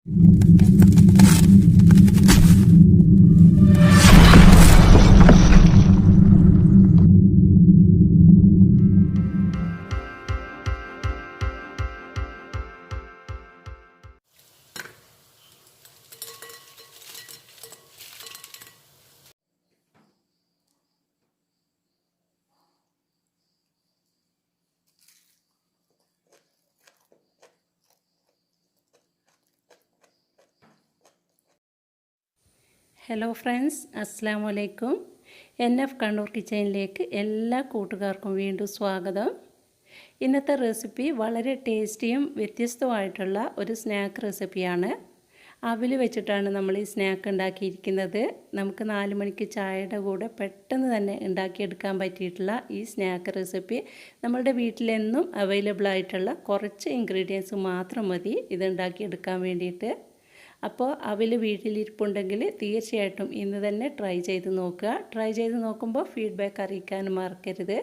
Hello friends, അസ്സലാമു അലൈക്കും. NF Kannur കിച്ചണിലേക്ക് എല്ലാ കൂട്ടുകാർക്കും വീണ്ടും സ്വാഗതം. ഇന്നത്തെ റെസിപ്പി വളരെ ടേസ്റ്റിയും വ്യത്യസ്തമായിട്ടുള്ള ഒരു സ്നാക്ക് റെസിപ്പിയാണ്. അവിൽ വെച്ചിട്ടാണ് നമ്മൾ ഈ സ്നാക്ക് ഉണ്ടാക്കിയിരിക്കുന്നത്. നമുക്ക് 4 മണിക്ക് ചായയുടെ കൂടെ പെട്ടെന്ന് തന്നെ ഉണ്ടാക്കിയെടുക്കാൻ പറ്റിയിട്ടുള്ള ഈ സ്നാക്ക് റെസിപ്പി നമ്മളുടെ വീട്ടിലെന്നും അവൈലബിൾ ആയിട്ടുള്ള കുറച്ച് ഇൻഗ്രീഡിയൻസ് മാത്രം മതി ഇത് ഉണ്ടാക്കിയെടുക്കാൻ വേണ്ടിയിട്ട്. അപ്പോൾ അവിൽ വീട്ടിലിരിപ്പുണ്ടെങ്കിൽ തീർച്ചയായിട്ടും ഇന്ന് തന്നെ ട്രൈ ചെയ്ത് നോക്കുക. ട്രൈ ചെയ്ത് നോക്കുമ്പോൾ ഫീഡ്ബാക്ക് അറിയിക്കാൻ മറക്കരുത്.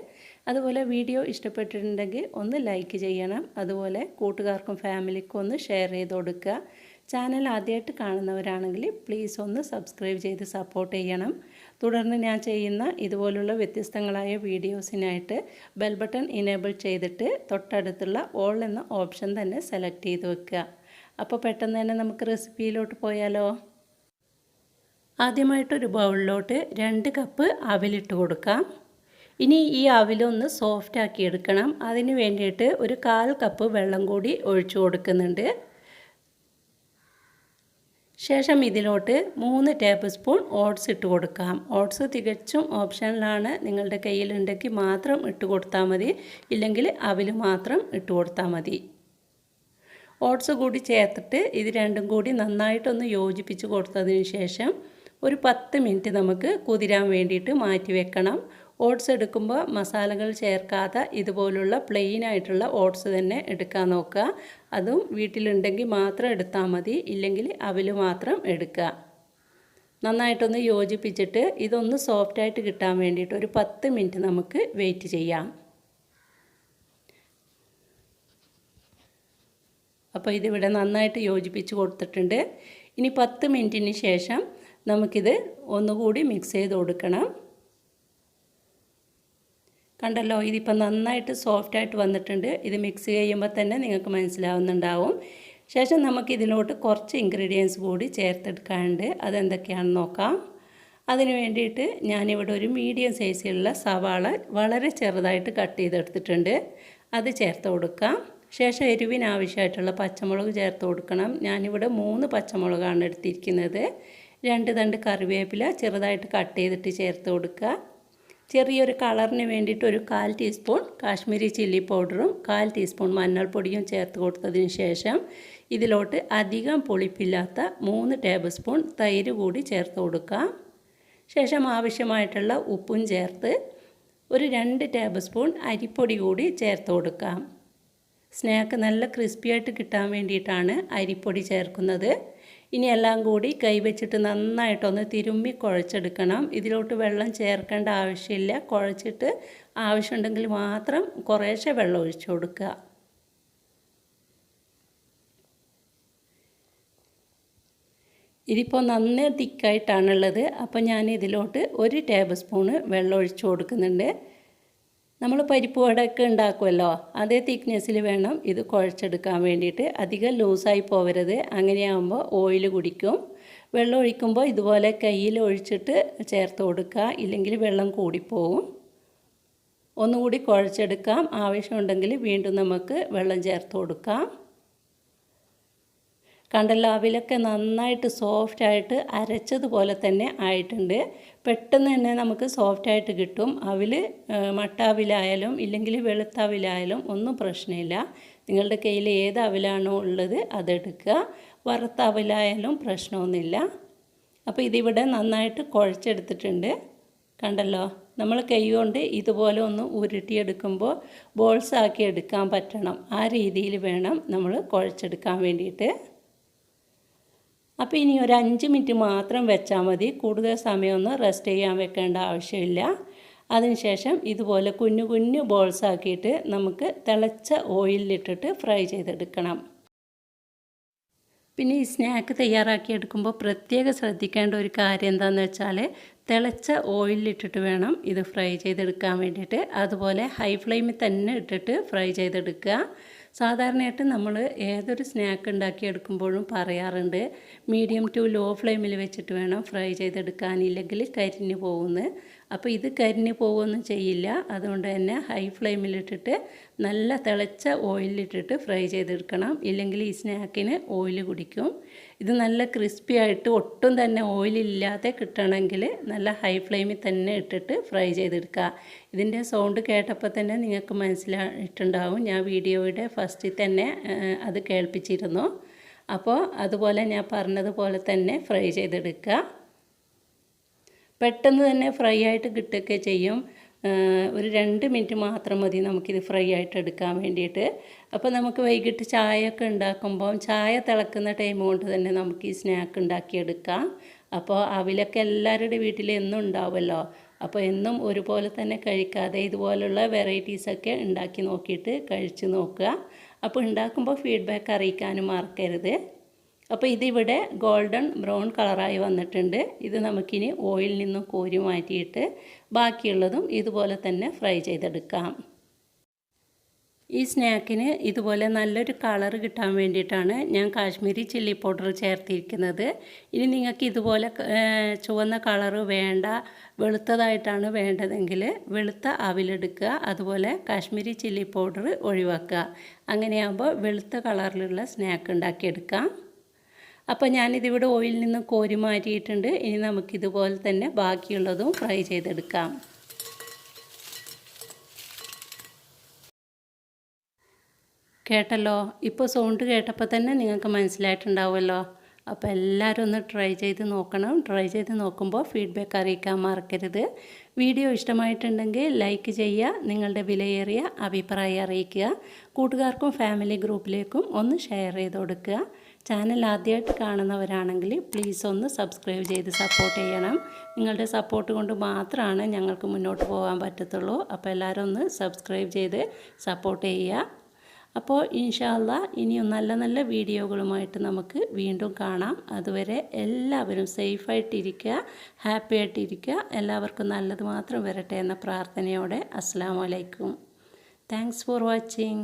അതുപോലെ വീഡിയോ ഇഷ്ടപ്പെട്ടിട്ടുണ്ടെങ്കിൽ ഒന്ന് ലൈക്ക് ചെയ്യണം. അതുപോലെ കൂട്ടുകാർക്കും ഫാമിലിക്കും ഒന്ന് ഷെയർ ചെയ്ത് കൊടുക്കുക. ചാനൽ ആദ്യമായിട്ട് കാണുന്നവരാണെങ്കിൽ പ്ലീസ് ഒന്ന് സബ്സ്ക്രൈബ് ചെയ്ത് സപ്പോർട്ട് ചെയ്യണം. തുടർന്ന് ഞാൻ ചെയ്യുന്ന ഇതുപോലുള്ള വ്യത്യസ്തങ്ങളായ വീഡിയോസിനായിട്ട് ബെൽ ബട്ടൺ ഇനേബിൾ ചെയ്തിട്ട് തൊട്ടടുത്തുള്ള ഓൾ എന്ന ഓപ്ഷൻ തന്നെ സെലക്ട് ചെയ്ത് വെക്കുക. അപ്പോൾ പെട്ടെന്ന് തന്നെ നമുക്ക് റെസിപ്പിയിലോട്ട് പോയാലോ. ആദ്യമായിട്ടൊരു ബൗളിലോട്ട് 2 കപ്പ് അവിലിട്ട് കൊടുക്കാം. ഇനി ഈ അവിലൊന്ന് സോഫ്റ്റാക്കി എടുക്കണം. അതിന് വേണ്ടിയിട്ട് ഒരു 1/4 കപ്പ് വെള്ളം കൂടി ഒഴിച്ചു കൊടുക്കുന്നുണ്ട്. ശേഷം ഇതിലോട്ട് 3 ടേബിൾ സ്പൂൺ ഓട്സ് ഇട്ട് കൊടുക്കാം. ഓട്സ് തികച്ചും ഓപ്ഷനിലാണ്. നിങ്ങളുടെ കയ്യിലുണ്ടെങ്കിൽ മാത്രം ഇട്ട് കൊടുത്താൽ മതി, ഇല്ലെങ്കിൽ അവിൽ മാത്രം ഇട്ട് കൊടുത്താൽ മതി. ഓട്സ് കൂടി ചേർത്തിട്ട് ഇത് രണ്ടും കൂടി നന്നായിട്ടൊന്ന് യോജിപ്പിച്ച് കൊടുത്തതിന് ശേഷം ഒരു 10 മിനിറ്റ് നമുക്ക് കുതിരാൻ വേണ്ടിയിട്ട് മാറ്റി വെക്കണം. ഓട്സ് എടുക്കുമ്പോൾ മസാലകൾ ചേർക്കാതെ ഇതുപോലുള്ള പ്ലെയിൻ ആയിട്ടുള്ള ഓട്സ് തന്നെ എടുക്കാൻ നോക്കുക. അതും വീട്ടിലുണ്ടെങ്കിൽ മാത്രം എടുത്താൽ മതി, ഇല്ലെങ്കിൽ അവിൽ മാത്രം എടുക്കുക. നന്നായിട്ടൊന്ന് യോജിപ്പിച്ചിട്ട് ഇതൊന്ന് സോഫ്റ്റായിട്ട് കിട്ടാൻ വേണ്ടിയിട്ട് ഒരു 10 മിനിറ്റ് നമുക്ക് വെയിറ്റ് ചെയ്യാം. അപ്പോൾ ഇതിവിടെ നന്നായിട്ട് യോജിപ്പിച്ച് കൊടുത്തിട്ടുണ്ട്. ഇനി 10 മിനിറ്റിന് ശേഷം നമുക്കിത് ഒന്നുകൂടി മിക്സ് ചെയ്ത് കൊടുക്കണം. കണ്ടല്ലോ, ഇതിപ്പോൾ നന്നായിട്ട് സോഫ്റ്റായിട്ട് വന്നിട്ടുണ്ട്. ഇത് മിക്സ് ചെയ്യുമ്പോൾ തന്നെ നിങ്ങൾക്ക് മനസ്സിലാവുന്നുണ്ടാവും. ശേഷം നമുക്കിതിലോട്ട് കുറച്ച് ഇൻഗ്രീഡിയൻസ് കൂടി ചേർത്തെടുക്കാനുണ്ട്. അതെന്തൊക്കെയാണെന്ന് നോക്കാം. അതിന് വേണ്ടിയിട്ട് ഞാനിവിടെ ഒരു മീഡിയം സൈസിലുള്ള സവാള വളരെ ചെറുതായിട്ട് കട്ട് ചെയ്തെടുത്തിട്ടുണ്ട്. അത് ചേർത്ത് കൊടുക്കാം. ശേഷം എരിവിന് ആവശ്യമായിട്ടുള്ള പച്ചമുളക് ചേർത്ത് കൊടുക്കണം. ഞാനിവിടെ 3 പച്ചമുളകാണ് എടുത്തിരിക്കുന്നത്. 2 തണ്ട് കറിവേപ്പില ചെറുതായിട്ട് കട്ട് ചെയ്തിട്ട് ചേർത്ത് കൊടുക്കുക. ചെറിയൊരു കളറിന് വേണ്ടിയിട്ട് ഒരു 1/4 ടീസ്പൂൺ കാശ്മീരി ചില്ലി പൗഡറും 1/4 ടീസ്പൂൺ മഞ്ഞൾപ്പൊടിയും ചേർത്ത് കൊടുത്തതിന് ശേഷം ഇതിലോട്ട് അധികം പുളിപ്പില്ലാത്ത 3 ടേബിൾ സ്പൂൺ തൈര് കൂടി ചേർത്ത് കൊടുക്കുക. ശേഷം ആവശ്യമായിട്ടുള്ള ഉപ്പും ചേർത്ത് ഒരു 2 ടേബിൾ സ്പൂൺ അരിപ്പൊടി കൂടി ചേർത്ത് കൊടുക്കാം. സ്നാക്ക് നല്ല ക്രിസ്പിയായിട്ട് കിട്ടാൻ വേണ്ടിയിട്ടാണ് അരിപ്പൊടി ചേർക്കുന്നത്. ഇനി എല്ലാം കൂടി കൈവച്ചിട്ട് നന്നായിട്ടൊന്ന് തിരുമ്മി കുഴച്ചെടുക്കണം. ഇതിലോട്ട് വെള്ളം ചേർക്കേണ്ട ആവശ്യമില്ല. കുഴച്ചിട്ട് ആവശ്യമുണ്ടെങ്കിൽ മാത്രം കുറേശ്ശെ വെള്ളം ഒഴിച്ചു കൊടുക്കുക. ഇതിപ്പോൾ നന്നേ തിക്കായിട്ടാണുള്ളത്. അപ്പോൾ ഞാൻ ഇതിലോട്ട് 1 ടേബിൾ സ്പൂണ് വെള്ളം ഒഴിച്ചു കൊടുക്കുന്നുണ്ട്. നമ്മൾ പരിപ്പ് വടയൊക്കെ ഉണ്ടാക്കുമല്ലോ, അതേ തിക്നെസ്സിൽ വേണം ഇത് കുഴച്ചെടുക്കാൻ വേണ്ടിയിട്ട്. അധികം ലൂസായി പോവരുത്, അങ്ങനെയാകുമ്പോൾ ഓയിൽ കുടിക്കും. വെള്ളം ഒഴിക്കുമ്പോൾ ഇതുപോലെ കയ്യിൽ ഒഴിച്ചിട്ട് ചേർത്ത് കൊടുക്കുക, ഇല്ലെങ്കിൽ വെള്ളം കൂടിപ്പോവും. ഒന്നുകൂടി കുഴച്ചെടുക്കാം. ആവശ്യമുണ്ടെങ്കിൽ വീണ്ടും നമുക്ക് വെള്ളം ചേർത്ത് കൊടുക്കാം. കണ്ടല്ലോ, അവിലൊക്കെ നന്നായിട്ട് സോഫ്റ്റായിട്ട് അരച്ചതുപോലെ തന്നെ ആയിട്ടുണ്ട്. പെട്ടെന്ന് തന്നെ നമുക്ക് സോഫ്റ്റായിട്ട് കിട്ടും. അവിൽ മട്ട അവിലായാലും ഇല്ലെങ്കിൽ വെളുത്ത അവിലായാലും ഒന്നും പ്രശ്നമില്ല. നിങ്ങളുടെ കയ്യിൽ ഏത് അവിലാണോ ഉള്ളത് അതെടുക്കുക. വറുത്ത അവിലായാലും പ്രശ്നമൊന്നുമില്ല. അപ്പോൾ ഇതിവിടെ നന്നായിട്ട് കുഴച്ചെടുത്തിട്ടുണ്ട്. കണ്ടല്ലോ, നമ്മൾ കൈ കൊണ്ട് ഇതുപോലെ ഒന്ന് ഉരുട്ടിയെടുക്കുമ്പോൾ ബോൾസ് ആക്കി എടുക്കാൻ പറ്റണം. ആ രീതിയിൽ വേണം നമ്മൾ കുഴച്ചെടുക്കാൻ വേണ്ടിയിട്ട്. അപ്പോൾ ഇനി ഒരു 5 മിനിറ്റ് മാത്രം വെച്ചാൽ മതി. കൂടുതൽ സമയമൊന്നും റെസ്റ്റ് ചെയ്യാൻ വെക്കേണ്ട ആവശ്യമില്ല. അതിനുശേഷം ഇതുപോലെ കുഞ്ഞു കുഞ്ഞു ബോൾസ് ആക്കിയിട്ട് നമുക്ക് തിളച്ച ഓയിലിലിട്ടിട്ട് ഫ്രൈ ചെയ്തെടുക്കണം. പിന്നെ ഈ സ്നാക്ക് തയ്യാറാക്കിയെടുക്കുമ്പോൾ പ്രത്യേകം ശ്രദ്ധിക്കേണ്ട ഒരു കാര്യം എന്താണെന്ന് വെച്ചാൽ തിളച്ച ഓയിലിട്ടിട്ട് വേണം ഇത് ഫ്രൈ ചെയ്തെടുക്കാൻ വേണ്ടിയിട്ട്. അതുപോലെ ഹൈ ഫ്ലെയിമിൽ തന്നെ ഇട്ടിട്ട് ഫ്രൈ ചെയ്തെടുക്കുക. സാധാരണയായിട്ട് നമ്മൾ ഏതൊരു സ്നാക്ക് ഉണ്ടാക്കിയെടുക്കുമ്പോഴും പറയാറുണ്ട് മീഡിയം ടു ലോ ഫ്ലെയിമിൽ വെച്ചിട്ട് വേണം ഫ്രൈ ചെയ്തെടുക്കാനില്ലെങ്കിൽ കരിഞ്ഞു പോകുന്നു. അപ്പോൾ ഇത് കരിഞ്ഞു പോകുകയൊന്നും ചെയ്യില്ല. അതുകൊണ്ട് തന്നെ ഹൈ ഫ്ലെയിമിലിട്ടിട്ട് നല്ല തിളച്ച ഓയിലിട്ടിട്ട് ഫ്രൈ ചെയ്തെടുക്കണം. ഇല്ലെങ്കിൽ ഈ സ്നാക്കിന് ഓയിൽ കുടിക്കും. ഇത് നല്ല ക്രിസ്പി ആയിട്ട് ഒട്ടും തന്നെ ഓയിലില്ലാതെ കിട്ടണമെങ്കിൽ നല്ല ഹൈ ഫ്ലെയിമിൽ തന്നെ ഇട്ടിട്ട് ഫ്രൈ ചെയ്തെടുക്കുക. ഇതിൻ്റെ സൗണ്ട് കേട്ടപ്പോൾ തന്നെ നിങ്ങൾക്ക് മനസ്സിലായിട്ടുണ്ടാവും. ഞാൻ വീഡിയോയുടെ ഫസ്റ്റിൽ തന്നെ അത് കേൾപ്പിച്ചിരുന്നു. അപ്പോൾ അതുപോലെ ഞാൻ പറഞ്ഞതുപോലെ തന്നെ ഫ്രൈ ചെയ്തെടുക്കുക. പെട്ടെന്ന് തന്നെ ഫ്രൈ ആയിട്ട് കിട്ടുകയൊക്കെ ചെയ്യും. ഒരു 2 മിനിറ്റ് മാത്രം മതി നമുക്കിത് ഫ്രൈ ആയിട്ട് എടുക്കാൻ വേണ്ടിയിട്ട്. അപ്പോൾ നമുക്ക് വൈകിട്ട് ചായയൊക്കെ ഉണ്ടാക്കുമ്പോൾ ചായ തിളക്കുന്ന ടൈം കൊണ്ട് തന്നെ നമുക്ക് ഈ സ്നാക്ക് ഉണ്ടാക്കിയെടുക്കാം. അപ്പോൾ അവിലൊക്കെ എല്ലാവരുടെ വീട്ടിൽ എന്നും ഉണ്ടാവുമല്ലോ. അപ്പോൾ എന്നും ഒരുപോലെ തന്നെ കഴിക്കാതെ ഇതുപോലുള്ള വെറൈറ്റീസൊക്കെ ഉണ്ടാക്കി നോക്കിയിട്ട് കഴിച്ച് നോക്കുക. അപ്പോൾ ഉണ്ടാക്കുമ്പോൾ ഫീഡ്ബാക്ക് അറിയിക്കാനും മറക്കരുത്. അപ്പോൾ ഇതിവിടെ ഗോൾഡൻ ബ്രൗൺ കളറായി വന്നിട്ടുണ്ട്. ഇത് നമുക്കിനി ഓയിലിൽ നിന്നും കോരി മാറ്റിയിട്ട് ബാക്കിയുള്ളതും ഇതുപോലെ തന്നെ ഫ്രൈ ചെയ്തെടുക്കാം. ഈ സ്നാക്കിന് ഇതുപോലെ നല്ലൊരു കളർ കിട്ടാൻ വേണ്ടിയിട്ടാണ് ഞാൻ കാശ്മീരി ചില്ലി പൗഡർ ചേർത്തിരിക്കുന്നത്. ഇനി നിങ്ങൾക്ക് ഇതുപോലെ ചുവന്ന കളർ വേണ്ട, വെളുത്തതായിട്ടാണ് വേണ്ടതെങ്കിൽ വെളുത്ത അവിലെടുക്കുക. അതുപോലെ കാശ്മീരി ചില്ലി പൗഡർ ഒഴിവാക്കുക. അങ്ങനെയാകുമ്പോൾ വെളുത്ത കളറിലുള്ള സ്നാക്ക് ഉണ്ടാക്കിയെടുക്കാം. അപ്പോൾ ഞാനിതിവിടെ ഓയിലിൽ നിന്ന് കോരി മാറ്റിയിട്ടുണ്ട്. ഇനി നമുക്കിതുപോലെ തന്നെ ബാക്കിയുള്ളതും ഫ്രൈ ചെയ്തെടുക്കാം. കേട്ടല്ലോ, ഇപ്പോൾ സൗണ്ട് കേട്ടപ്പോൾ തന്നെ നിങ്ങൾക്ക് മനസ്സിലായിട്ടുണ്ടാവുമല്ലോ. അപ്പോൾ എല്ലാവരും ഒന്ന് ട്രൈ ചെയ്ത് നോക്കണം. ട്രൈ ചെയ്ത് നോക്കുമ്പോൾ ഫീഡ്ബാക്ക് അറിയിക്കാൻ മറക്കരുത്. വീഡിയോ ഇഷ്ടമായിട്ടുണ്ടെങ്കിൽ ലൈക്ക് ചെയ്യുക. നിങ്ങളുടെ വിലയേറിയ അഭിപ്രായം അറിയിക്കുക. കൂട്ടുകാർക്കും ഫാമിലി ഗ്രൂപ്പിലേക്കും ഒന്ന് ഷെയർ ചെയ്ത് കൊടുക്കുക. ചാനൽ ആദ്യമായിട്ട് കാണുന്നവരാണെങ്കിൽ പ്ലീസ് ഒന്ന് സബ്സ്ക്രൈബ് ചെയ്ത് സപ്പോർട്ട് ചെയ്യണം. നിങ്ങളുടെ സപ്പോർട്ട് കൊണ്ട് മാത്രമാണ് ഞങ്ങൾക്ക് മുന്നോട്ട് പോകാൻ പറ്റത്തുള്ളൂ. അപ്പോൾ എല്ലാവരും ഒന്ന് സബ്സ്ക്രൈബ് ചെയ്ത് സപ്പോർട്ട് ചെയ്യുക. അപ്പോൾ ഇൻഷാ അല്ലാഹ് ഇനിയും നല്ല നല്ല വീഡിയോകളുമായിട്ട് നമുക്ക് വീണ്ടും കാണാം. അതുവരെ എല്ലാവരും സേഫായിട്ടിരിക്കുക, ഹാപ്പി ആയിട്ടിരിക്കുക. എല്ലാവർക്കും നല്ലത് മാത്രം വരട്ടെ എന്ന പ്രാർത്ഥനയോടെ അസ്സലാമു അലൈക്കും. Thanks for watching.